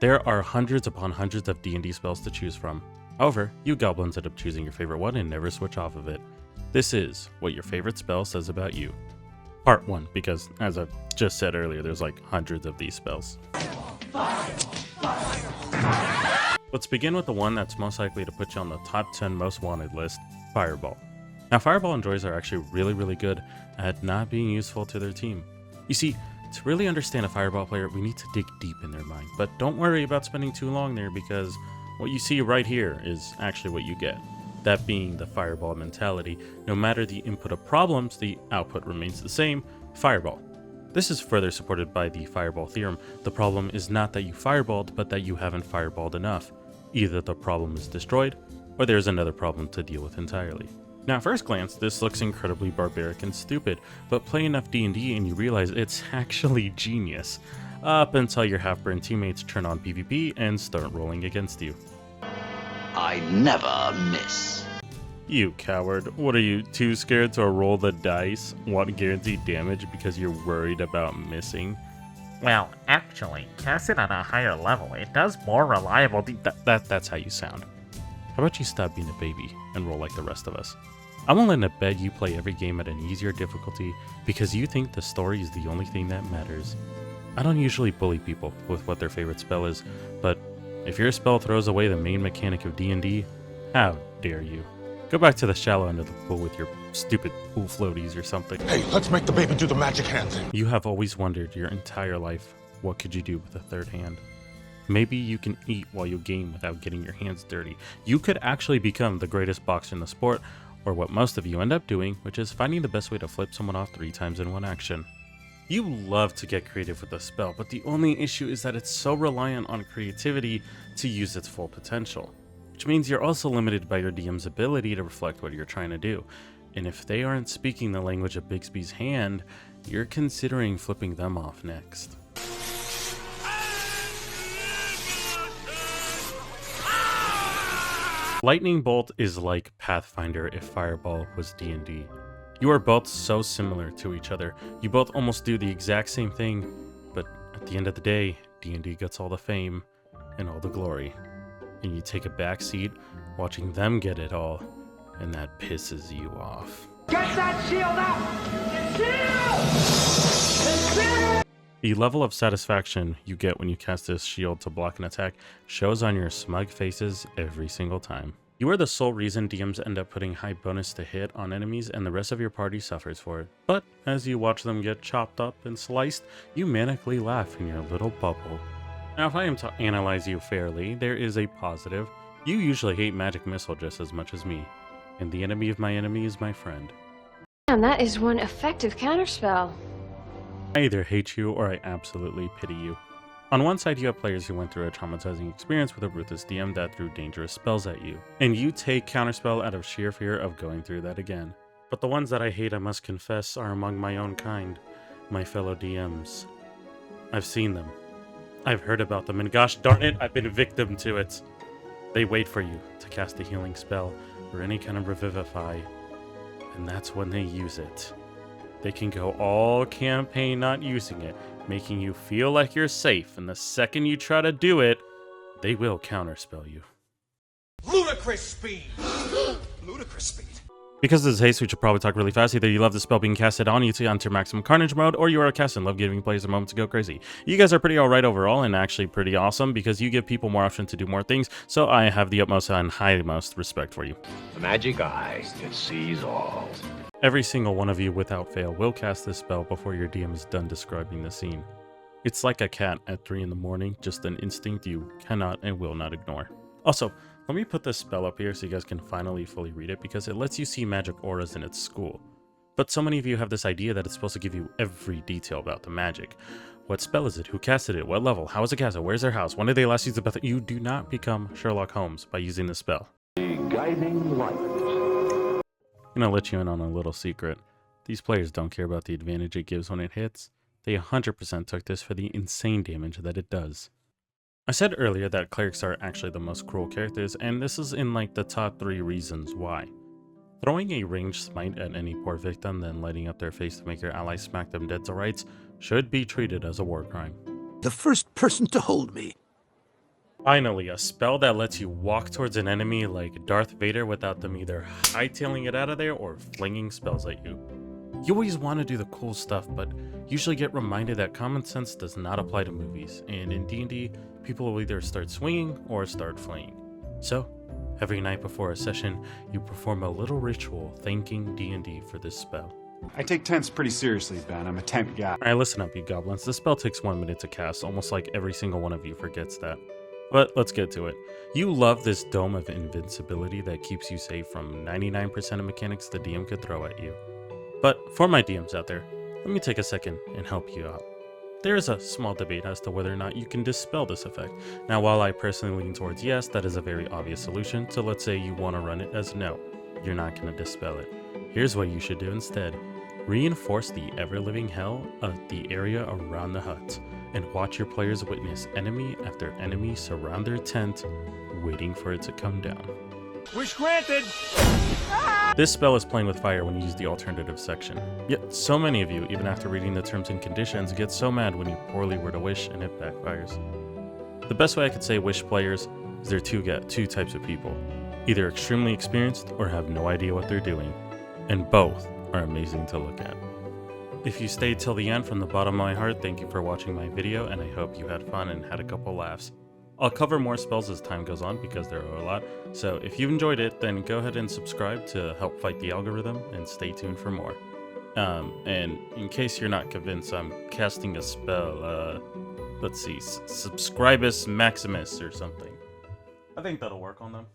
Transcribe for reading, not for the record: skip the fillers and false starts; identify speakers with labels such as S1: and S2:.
S1: There are hundreds upon hundreds of D&D spells to choose from. However, you goblins end up choosing your favorite one and never switch off of it. This is what your favorite spell says about you. Part 1, because as I just said earlier, there's like hundreds of these spells. Let's begin with the one that's most likely to put you on the top 10 most wanted list, Fireball. Now, Fireball and Joys are actually really good at not being useful to their team. You see, to really understand a Fireball player, we need to dig deep in their mind, but don't worry about spending too long there because what you see right here is actually what you get. That being the Fireball mentality. No matter the input of problems, the output remains the same, Fireball. This is further supported by the Fireball theorem. The problem is not that you fireballed, but that you haven't fireballed enough. Either the problem is destroyed, or there's another problem to deal with entirely. Now at first glance, this looks incredibly barbaric and stupid, but play enough D&D and you realize it's actually genius. Up until your half-burn teammates turn on PvP and start rolling against you.
S2: I never miss.
S1: You coward. What are you, too scared to roll the dice? Want guaranteed damage because you're worried about missing?
S3: Well, actually, cast it on a higher level. It does more reliable
S1: That's how you sound. How about you stop being a baby and roll like the rest of us? I'm willing to bet you play every game at an easier difficulty because you think the story is the only thing that matters. I don't usually bully people with what their favorite spell is, but if your spell throws away the main mechanic of D&D, how dare you? Go back to the shallow end of the pool with your stupid pool floaties or something.
S4: Hey, let's make the baby do the magic hand thing.
S1: You have always wondered your entire life, what could you do with a third hand? Maybe you can eat while you game without getting your hands dirty. You could actually become the greatest boxer in the sport, or what most of you end up doing, which is finding the best way to flip someone off 3 times in one action. You love to get creative with a spell, but the only issue is that it's so reliant on creativity to use its full potential. Which means you're also limited by your DM's ability to reflect what you're trying to do. And if they aren't speaking the language of Bigsby's hand, you're considering flipping them off next. Lightning Bolt is like Pathfinder if Fireball was D&D. You are both so similar to each other. You both almost do the exact same thing, but at the end of the day, D&D gets all the fame and all the glory. And you take a backseat watching them get it all, and that pisses you off.
S5: Get that shield up! Shield!
S1: The level of satisfaction you get when you cast this shield to block an attack shows on your smug faces every single time. You are the sole reason DMs end up putting high bonus to hit on enemies and the rest of your party suffers for it. But as you watch them get chopped up and sliced, you manically laugh in your little bubble. Now if I am to analyze you fairly, there is a positive. You usually hate magic missile just as much as me, and the enemy of my enemy is my friend.
S6: Damn, that is one effective counterspell.
S1: I either hate you or I absolutely pity you. On one side you have players who went through a traumatizing experience with a ruthless DM that threw dangerous spells at you, and you take counterspell out of sheer fear of going through that again. But the ones that I hate, I must confess, are among my own kind, my fellow DMs. I've seen them. I've heard about them, and gosh darn it, I've been a victim to it. They wait for you to cast a healing spell or any kind of revivify, and that's when they use it. They can go all campaign not using it, making you feel like you're safe, and the second you try to do it, they will counterspell you.
S4: Ludicrous speed! Ludicrous speed.
S1: Because this is Haste, we should probably talk really fast. Either you love the spell being casted on you to enter maximum carnage mode, or you are a cast and love giving players a moment to go crazy. You guys are pretty alright overall, and actually pretty awesome, because you give people more option to do more things, so I have the utmost and highest respect for you.
S2: The magic eye that sees all.
S1: Every single one of you, without fail, will cast this spell before your DM is done describing the scene. It's like a cat at 3 in the morning, just an instinct you cannot and will not ignore. Also, let me put this spell up here so you guys can finally fully read it, because it lets you see magic auras in its school. But so many of you have this idea that it's supposed to give you every detail about the magic. What spell is it? Who casted it? What level? How is it casted? Where's their house? When did they last use the You do not become Sherlock Holmes by using this spell.
S2: The guiding light.
S1: I'm gonna let you in on a little secret. These players don't care about the advantage it gives when it hits. They 100% took this for the insane damage that it does. I said earlier that clerics are actually the most cruel characters, and this is in like the top 3 reasons why. Throwing a ranged smite at any poor victim, then lighting up their face to make your ally smack them dead to rights should be treated as a war crime.
S7: The first person to hold me.
S1: Finally, a spell that lets you walk towards an enemy like Darth Vader without them either hightailing it out of there or flinging spells at you. You always want to do the cool stuff, but usually get reminded that common sense does not apply to movies, and in D&D, people will either start swinging or start fleeing. So, every night before a session, you perform a little ritual thanking D&D for this spell.
S7: I take temps pretty seriously, Ben. I'm a temp guy.
S1: Alright, listen up, you goblins. This spell takes 1 minute to cast, almost like every single one of you forgets that. But let's get to it. You love this dome of invincibility that keeps you safe from 99% of mechanics the DM could throw at you. But for my DMs out there, let me take a second and help you out. There is a small debate as to whether or not you can dispel this effect. Now, while I personally lean towards yes, that is a very obvious solution, so let's say you want to run it as no, you're not going to dispel it. Here's what you should do instead. Reinforce the ever-living hell of the area around the hut, and watch your players witness enemy after enemy surround their tent, waiting for it to come down.
S4: Wish granted!
S1: This spell is playing with fire when you use the alternative section. Yet so many of you, even after reading the terms and conditions, get so mad when you poorly word a wish and it backfires. The best way I could say wish players is there are two types of people, either extremely experienced or have no idea what they're doing, and both are amazing to look at. If you stayed till the end, from the bottom of my heart, thank you for watching my video, and I hope you had fun and had a couple laughs. I'll cover more spells as time goes on because there are a lot, so if you enjoyed it, then go ahead and subscribe to help fight the algorithm, and stay tuned for more. And in case you're not convinced, I'm casting a spell, let's see, Subscribus Maximus or something. I think that'll work on them.